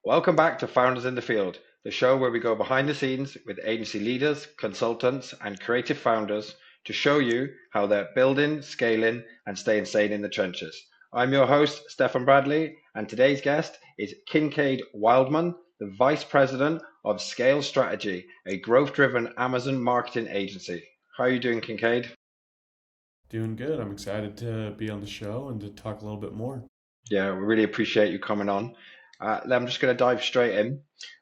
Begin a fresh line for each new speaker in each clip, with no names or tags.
Welcome back to Founders in the Field, the show where we go behind the scenes with agency leaders, consultants, and creative founders to show you how they're building, scaling, and staying sane in the trenches. I'm your host, Stefan Bradley, and today's guest is Kinkade Wildman, the Vice President of Scale Strategy, a growth-driven Amazon marketing agency. How are you doing, Kinkade?
Doing good. I'm excited to be on the show and to talk a little bit more.
Yeah, we really appreciate you coming on. I'm just going to dive straight in.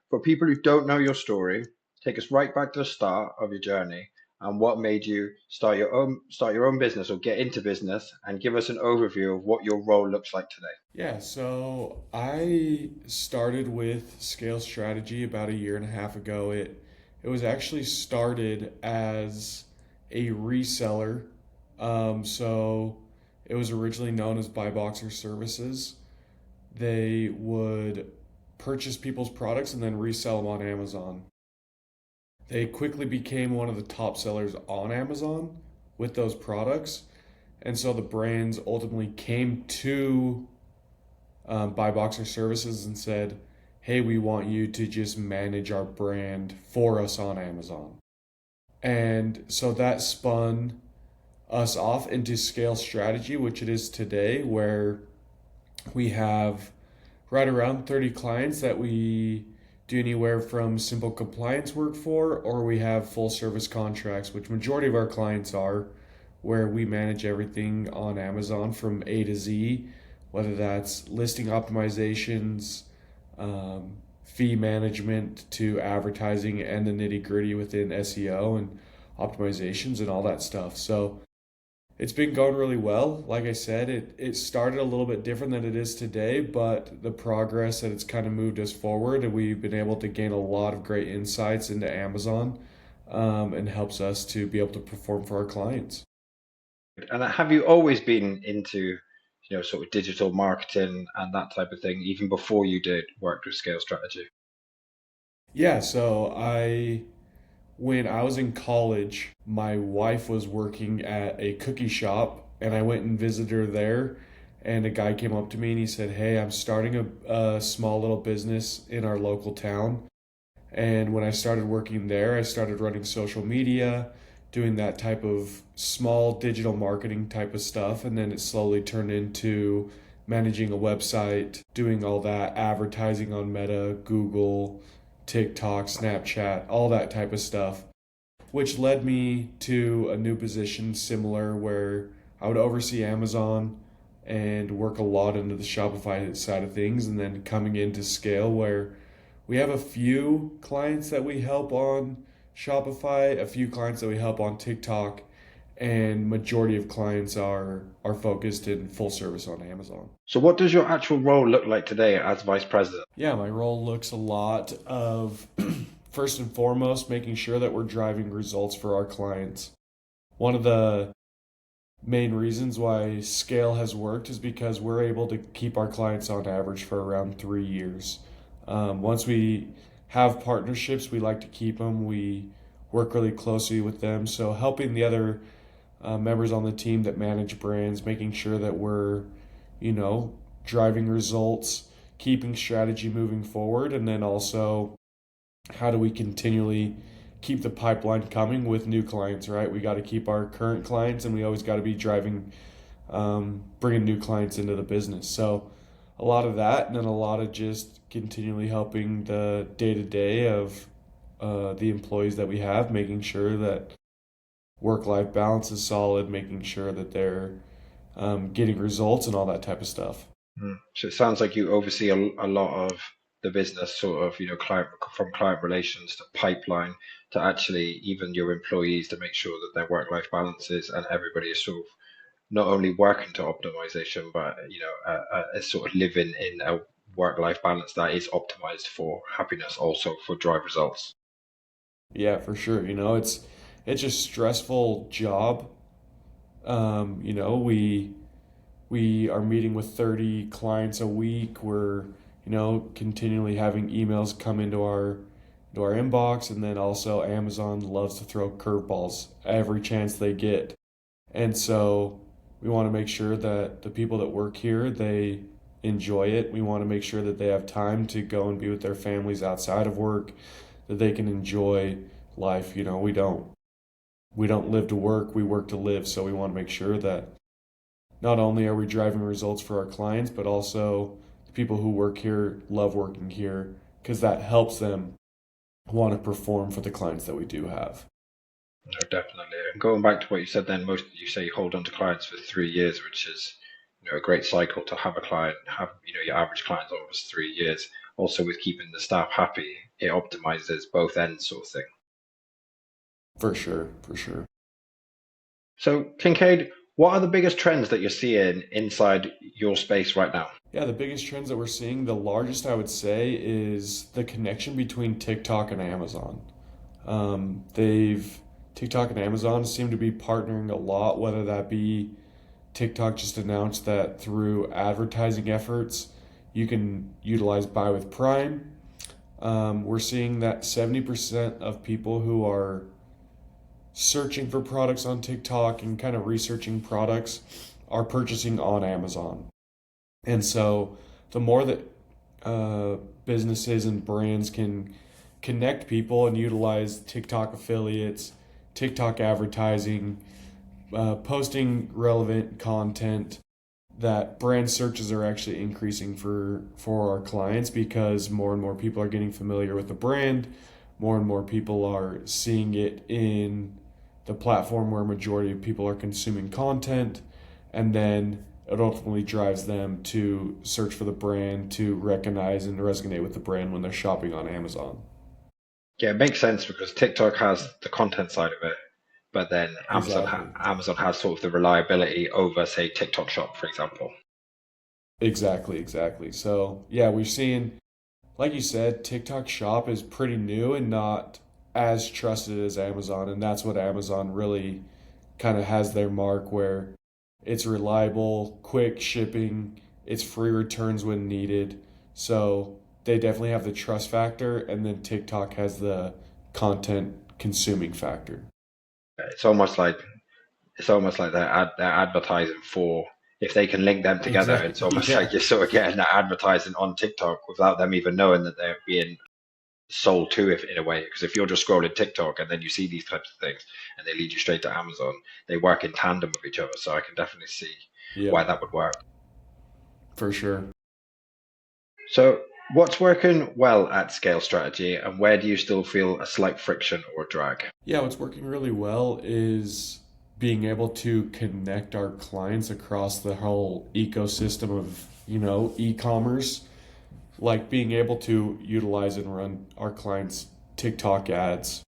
For people who don't know your story, take us right back to the start of your journey and what made you start your own business or get into business, and give us an overview of what your role looks like today.
Yeah, so I started with Scale Strategy about a year and a half ago. It was actually started as a reseller. So it was originally known as Buy Boxer Services. They would purchase people's products and then resell them on Amazon. They quickly became one of the top sellers on Amazon with those products. And so the brands ultimately came to Buy Boxer Services and said, hey, we want you to just manage our brand for us on Amazon. And so that spun us off into Scale Strategy, which it is today, where we have right around 30 clients that we do anywhere from simple compliance work for, or we have full service contracts, which majority of our clients are, where we manage everything on Amazon from A to Z, whether that's listing optimizations, fee management to advertising and the nitty gritty within SEO and optimizations and all that stuff. So it's been going really well. Like I said, it started a little bit different than it is today, but the progress that it's kind of moved us forward, and we've been able to gain a lot of great insights into Amazon, and helps us to be able to perform for our clients.
And have you always been into, sort of digital marketing and that type of thing, even before you did work with Scale Strategy?
Yeah, when I was in college, my wife was working at a cookie shop, and I went and visited her there. And a guy came up to me and he said, hey, I'm starting a small little business in our local town. And when I started working there, I started running social media, doing that type of small digital marketing type of stuff. And then it slowly turned into managing a website, doing all that advertising on Meta, Google, TikTok, Snapchat, all that type of stuff, which led me to a new position similar where I would oversee Amazon and work a lot into the Shopify side of things, and then coming into Scale where we have a few clients that we help on Shopify, a few clients that we help on TikTok, and majority of clients are focused in full service on Amazon.
So, what does your actual role look like today as vice president?
Yeah, my role looks a lot of first and foremost making sure that we're driving results for our clients. One of the main reasons why Scale has worked is because we're able to keep our clients on average for around 3 years. Once we have partnerships, we like to keep them. We work really closely with them. So helping the other members on the team that manage brands, making sure that we're, you know, driving results, keeping strategy moving forward, and then also how do we continually keep the pipeline coming with new clients, right? We got to keep our current clients, and we always got to be driving, bringing new clients into the business. So a lot of that, and then a lot of just continually helping the day to day of the employees that we have, making sure that work life balance is solid, making sure that they're getting results and all that type of stuff.
So it sounds like you oversee a lot of the business, sort of, client from client relations to pipeline to actually even your employees, to make sure that their work-life balance and everybody is sort of not only working to optimization, but is sort of living in a work-life balance that is optimized for happiness, also for drive results.
Yeah, for sure. It's a stressful job. We are meeting with 30 clients a week. We're, continually having emails come into our inbox, and then also Amazon loves to throw curveballs every chance they get. And so we want to make sure that the people that work here, they enjoy it. We want to make sure that they have time to go and be with their families outside of work, that they can enjoy life. We don't live to work, we work to live. So we want to make sure that not only are we driving results for our clients, but also the people who work here love working here because that helps them want to perform for the clients that we do have.
No, definitely. And going back to what you said then, most you say you hold on to clients for 3 years, which is a great cycle to have a client, have your average client's almost 3 years. Also with keeping the staff happy, it optimizes both ends sort of thing.
For sure, for sure.
So Kincaid, what are the biggest trends that you're seeing inside your space right now?
Yeah, the biggest trends that we're seeing, the largest I would say, is the connection between TikTok and Amazon. They've TikTok and Amazon seem to be partnering a lot, whether that be TikTok just announced that through advertising efforts, you can utilize Buy with Prime. We're seeing that 70% of people who are searching for products on TikTok and kind of researching products are purchasing on Amazon. And so the more that businesses and brands can connect people and utilize TikTok affiliates, TikTok advertising, posting relevant content, that brand searches are actually increasing for our clients because more and more people are getting familiar with the brand. More and more people are seeing it in the platform where a majority of people are consuming content, and then it ultimately drives them to search for the brand, to recognize and resonate with the brand when they're shopping on Amazon.
Yeah, it makes sense because TikTok has the content side of it, but then
Exactly.
Amazon has sort of the reliability over, say, TikTok Shop, for example.
Exactly, exactly. So, yeah, we've seen, like you said, TikTok Shop is pretty new and not as trusted as Amazon, and that's what Amazon really kind of has their mark where it's reliable, quick shipping, it's free returns when needed. So they definitely have the trust factor, and then TikTok has the content consuming factor.
It's almost like they're advertising for if they can link them together. It's
Exactly.
almost
Yeah.
like you're sort of getting that advertising on TikTok without them even knowing that they're being sold to it in a way. Because if you're just scrolling TikTok and then you see these types of things and they lead you straight to Amazon, they work in tandem with each other. So I can definitely see why
Yep.
that would work.
For sure.
So what's working well at Scale Strategy, and where do you still feel a slight friction or drag?
Yeah, what's working really well is being able to connect our clients across the whole ecosystem of, e-commerce, like being able to utilize and run our clients' TikTok ads,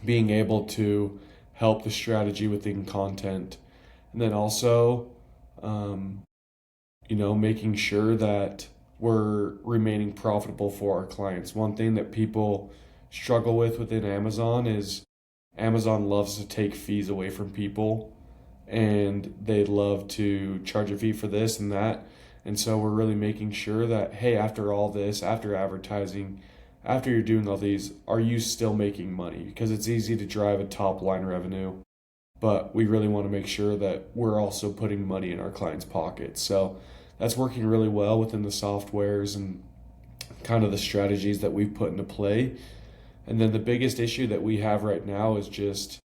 being able to help the strategy within content, and then also, um, making sure that we're remaining profitable for our clients. One thing that people struggle with within Amazon is Amazon loves to take fees away from people, and they love to charge a fee for this and that. And so we're really making sure that, hey, after all this, after advertising, after you're doing all these, are you still making money? Because it's easy to drive a top line revenue, but we really want to make sure that we're also putting money in our clients' pockets. So that's working really well within the softwares and kind of the strategies that we've put into play. And then the biggest issue that we have right now is just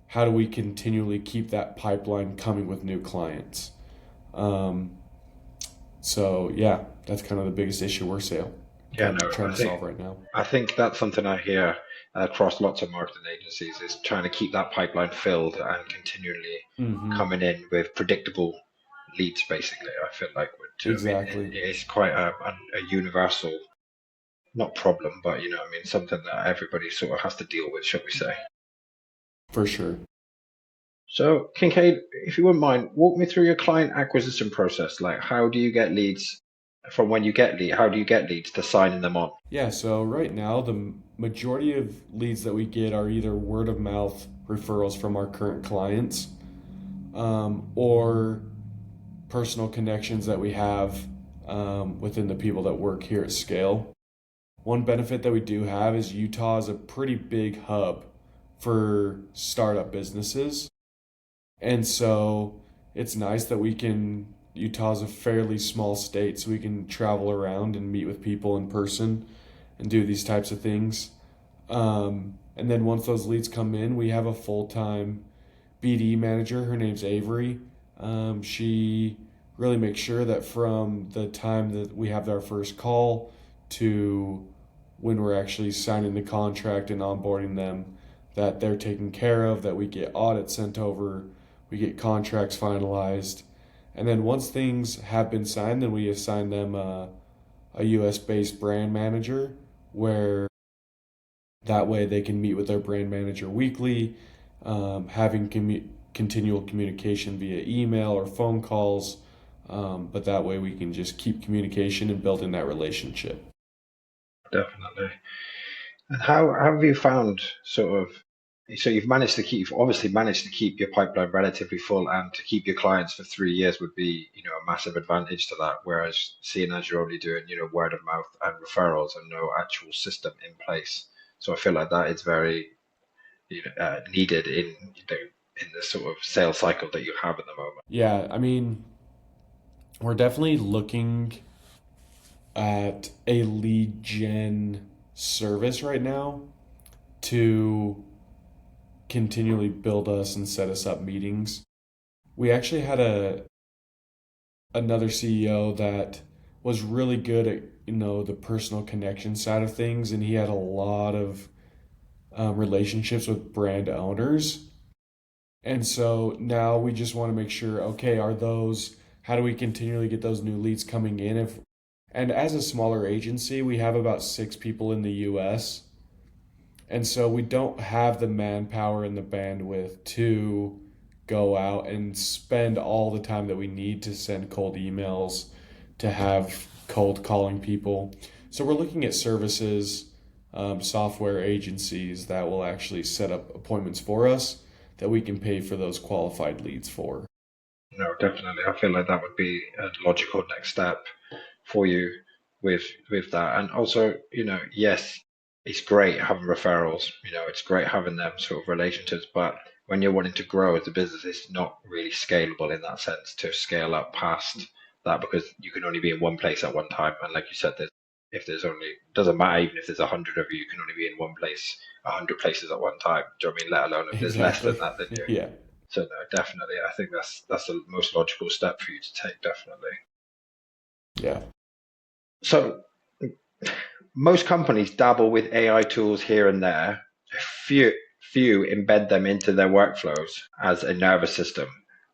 how do we continually keep that pipeline coming with new clients? Um, so yeah, that's kind of the biggest issue we're
Yeah, no,
trying to solve right now.
I think that's something I hear across lots of marketing agencies is trying to keep that pipeline filled and continually
Mm-hmm.
coming in with predictable leads. Basically, I feel like I mean,
Exactly.
it's quite a universal, not problem, but I mean, something that everybody sort of has to deal with, shall we say?
For sure.
So, Kincaid, if you wouldn't mind, walk me through your client acquisition process. Like, how do you get leads from when you get lead? How do you get leads to signing them on?
Yeah, so right now the majority of leads that we get are either word of mouth referrals from our current clients, or personal connections that we have within the people that work here at Scale. One benefit that we do have is Utah is a pretty big hub for startup businesses. And so it's nice that we can Utah's a fairly small state, so we can travel around and meet with people in person and do these types of things. And then once those leads come in, we have a full time BD manager. Her name's Avery. She really makes sure that from the time that we have our first call to when we're actually signing the contract and onboarding them, that they're taken care of, that we get audits sent over, we get contracts finalized. And then once things have been signed, then we assign them a US based brand manager where that way they can meet with their brand manager weekly, having continual communication via email or phone calls. But that way we can just keep communication and building that relationship.
Definitely. And how have you found sort of, so you've obviously managed to keep your pipeline relatively full, and to keep your clients for 3 years would be, a massive advantage to that. Whereas seeing as you're only doing, word of mouth and referrals and no actual system in place. So I feel like that is very, needed in the sort of sales cycle that you have at the moment.
Yeah, I mean, we're definitely looking at a lead gen service right now to continually build us and set us up meetings. We actually had another CEO that was really good at the personal connection side of things, and he had a lot of relationships with brand owners. And so now we just want to make sure, okay, are those, how do we continually get those new leads coming in? If And as a smaller agency, we have about 6 people in the US. And so we don't have the manpower and the bandwidth to go out and spend all the time that we need to send cold emails, to have cold calling people. So we're looking at services, software agencies that will actually set up appointments for us that we can pay for those qualified leads for.
No, definitely. I feel like that would be a logical next step for you with that. And also, yes, it's great having referrals, it's great having them sort of relationships, but when you're wanting to grow as a business, it's not really scalable in that sense to scale up past that, because you can only be in one place at one time. And like you said, if there's only, doesn't matter, even if there's 100 of you, you can only be in one place, 100 places at one time. Do you know what I mean? Let alone if there's less than
Exactly.
that than you.
Yeah.
So no, definitely, I think that's the most logical step for you to take, definitely.
Yeah.
So most companies dabble with AI tools here and there. Few embed them into their workflows as a nervous system.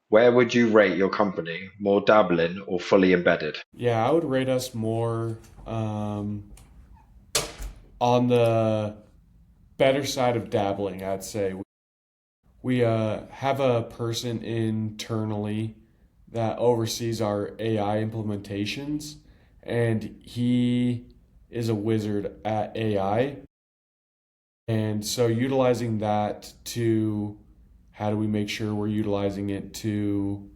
Where would you rate your company? More dabbling or fully embedded?
Yeah, I would rate us more on the better side of dabbling, I'd say. We have a person internally that oversees our AI implementations, and he is a wizard at AI. And so, utilizing that to how do we make sure we're utilizing it to,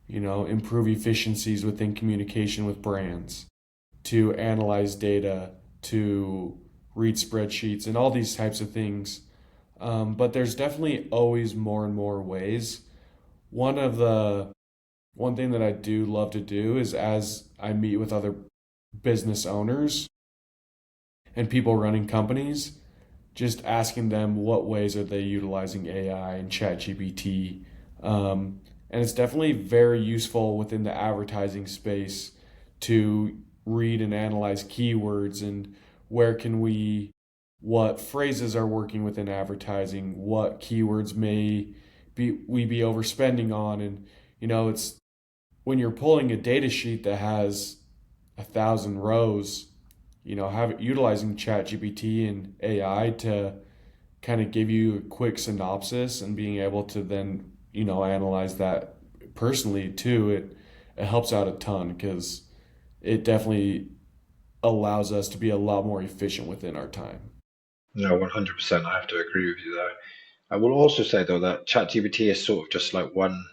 improve efficiencies within communication with brands, to analyze data, to read spreadsheets, and all these types of things. But there's definitely always more and more ways. One of the one thing that I do love to do is as I meet with other business owners and people running companies, just asking them what ways are they utilizing AI and ChatGPT. And it's definitely very useful within the advertising space to read and analyze keywords and where can what phrases are working within advertising, what keywords may we be overspending on. And it's when you're pulling a data sheet that has 1,000 rows, utilizing ChatGPT and AI to kind of give you a quick synopsis and being able to then analyze that personally too. It helps out a ton because it definitely allows us to be a lot more efficient within our time.
No, 100%. I have to agree with you there. I will also say though that ChatGPT is sort of just like one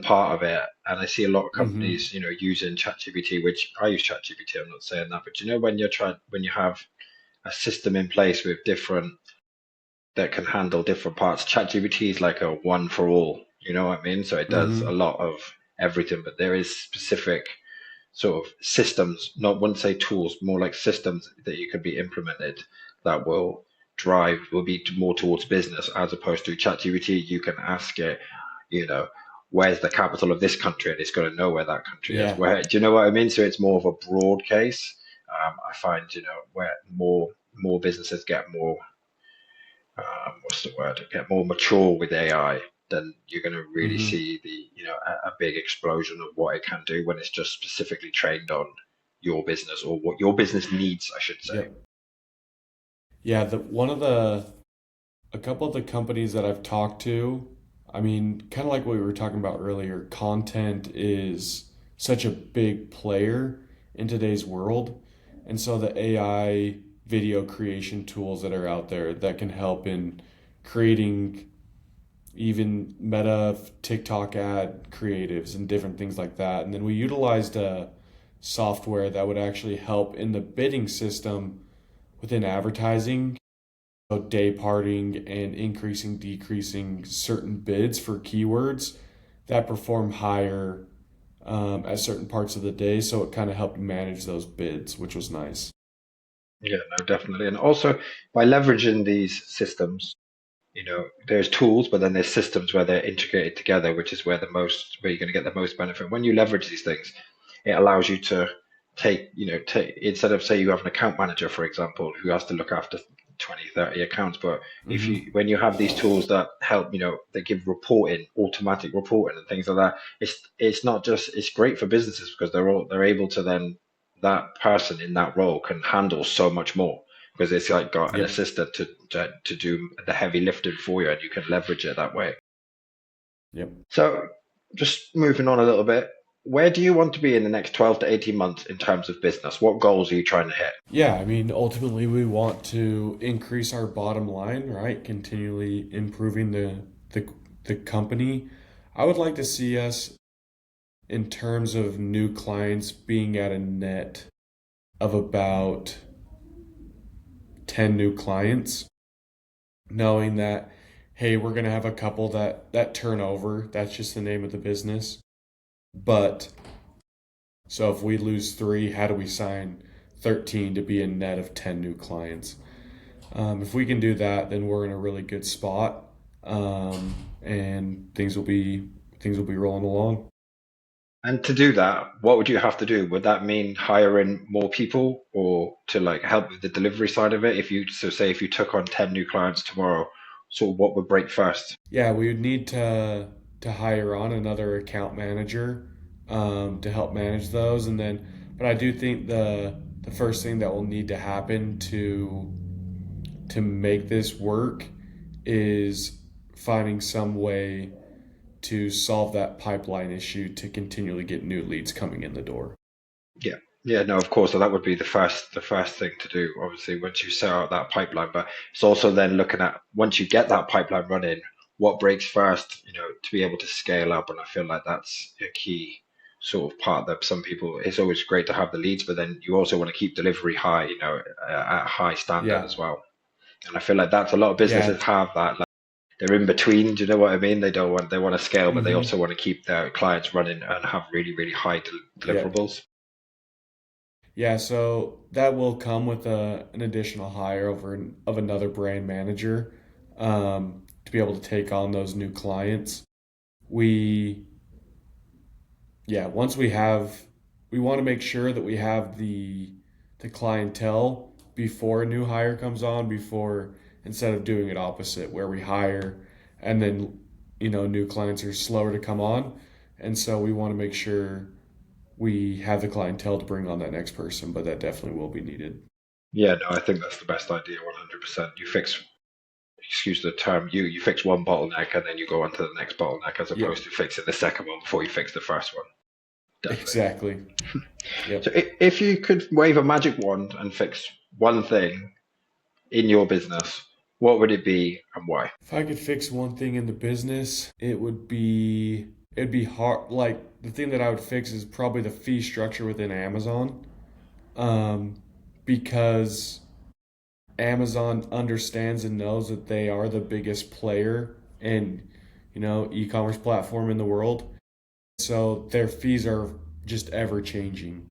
part of it, and I see a lot of
Mm-hmm.
companies, using ChatGPT, which I use ChatGPT. I'm not saying that, but when you have a system in place with different that can handle different parts. ChatGPT is like a one for all. You know what I mean? So it does a
Mm-hmm.
lot of everything, but there is specific sort of systems, not wouldn't say tools, more like systems that you could be implemented that will be more towards business as opposed to ChatGPT. You can ask it, you know, where's the capital of this country, and it's going to know where that country is.
Yeah.
Where do you know what I mean? So it's more of a broad case. I find where more businesses get more what's the word? Get more mature with AI, then you're going to really
Mm-hmm.
see a big explosion of what it can do when it's just specifically trained on your business or what your business needs, I should say.
Yep. Yeah, a couple of the companies that I've talked to, I mean, kind of like what we were talking about earlier, content is such a big player in today's world. And so the AI video creation tools that are out there that can help in creating even meta TikTok ad creatives and different things like that. And then we utilized a software that would actually help in the bidding system within advertising, so day parting and increasing, decreasing certain bids for keywords that perform higher at certain parts of the day. So it kind of helped manage those bids, which was nice.
Yeah, no, definitely. And also by leveraging these systems, there's tools, but then there's systems where they're integrated together, which is where you're going to get the most benefit. When you leverage these things, it allows you to take instead of, say, you have an account manager, for example, who has to look after 20, 30 accounts, but
Mm-hmm.
when you have these tools that help, they give reporting, automatic reporting and things like that, it's not just, it's great for businesses because they're able to then, that person in that role can handle so much more because it's like got an
Yep.
assistant to do the heavy lifting for you, and you can leverage it that way.
Yep.
So, just moving on a little bit, where do you want to be in the next 12 to 18 months in terms of business? What goals are you trying to hit?
Yeah, I mean, ultimately, we want to increase our bottom line, right? Continually improving the company. I would like to see us in terms of new clients being at a net of about 10 new clients, knowing that, hey, we're going to have a couple that turn over. That's just the name of the business. But so if we lose three, how do we sign 13 to be a net of 10 new clients? If we can do that, then we're in a really good spot, and things will be rolling along.
And to do that, what would you have to do? Would that mean hiring more people or to like help with the delivery side of it? Say if you took on 10 new clients tomorrow, so what would break first?
Yeah, we would need to hire on another account manager to help manage those, and then, but I do think the first thing that will need to happen to make this work is finding some way to solve that pipeline issue to continually get new leads coming in the door.
Yeah. Yeah, no, of course. So that would be the first thing to do, obviously, once you set out that pipeline. But it's also then looking at once you get that pipeline running, what breaks first, to be able to scale up. And I feel like that's a key sort of part that some people, it's always great to have the leads, but then you also want to keep delivery high, at a high standard
Yeah,
as well. And I feel like that's a lot of
yeah,
businesses have that. Like they're in between. Do you know what I mean? They want to scale, but they
mm-hmm,
also want to keep their clients running and have really, really high
yeah.
deliverables.
Yeah, so that will come with an additional hire of another brand manager to be able to take on those new clients. We, yeah, once we want to make sure that we have the clientele before a new hire comes on, before instead of doing it opposite where we hire and then new clients are slower to come on, and so we want to make sure we have the clientele to bring on that next person, but that definitely will be needed.
Yeah, no, I think that's the best idea, 100%. Excuse the term, you fix one bottleneck and then you go on to the next bottleneck as
Yep,
opposed to fixing the second one before you fix the first one. Definitely.
exactly.
So
Yep.
if you could wave a magic wand and fix one thing in your business, what would it be and why?
If I could fix one thing in the business, it'd be hard. Like the thing that I would fix is probably the fee structure within Amazon, um, because Amazon understands and knows that they are the biggest player and e-commerce platform in the world. So their fees are just ever changing.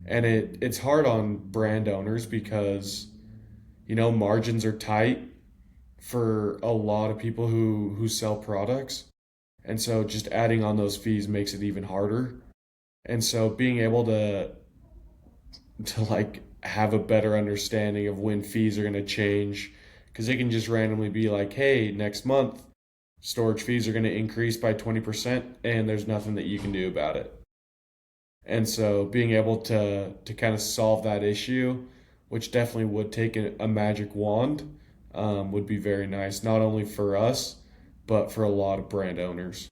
And it's hard on brand owners because, margins are tight for a lot of people who sell products. And so just adding on those fees makes it even harder. And so being able to like have a better understanding of when fees are going to change, because it can just randomly be like, hey, next month storage fees are going to increase by 20% and there's nothing that you can do about it. And so being able to kind of solve that issue, which definitely would take a magic wand, would be very nice, not only for us, but for a lot of brand owners.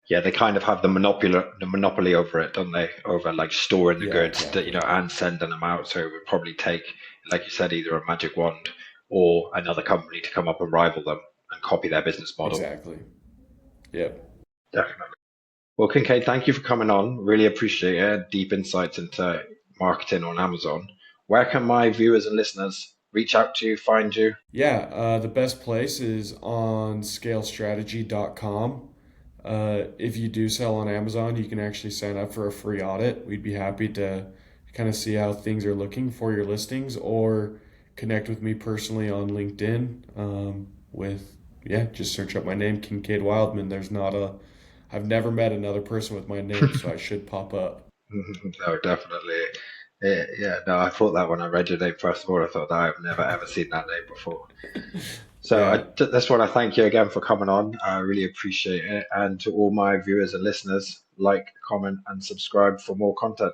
Yeah, they kind of have the monopoly over it, don't they? Over like storing the
Yeah,
goods that
exactly.
and sending them out. So it would probably take, like you said, either a magic wand or another company to come up and rival them and copy their business model.
Exactly. Yep.
Definitely. Well, Kincaid, thank you for coming on. Really appreciate it. Deep insights into marketing on Amazon. Where can my viewers and listeners reach out to you, find you?
Yeah, the best place is on scalestrategy.com. If you do sell on Amazon, you can actually sign up for a free audit. We'd be happy to kind of see how things are looking for your listings or connect with me personally on LinkedIn. Yeah, just search up my name, Kinkade Wildman. I've never met another person with my name, so I should pop up.
No, definitely. Yeah, no, I thought that when I read your name first of all, I thought that I've never ever seen that name before. So
Yeah,
that's what I thank you again for coming on. I really appreciate it. And to all my viewers and listeners, like, comment, and subscribe for more content.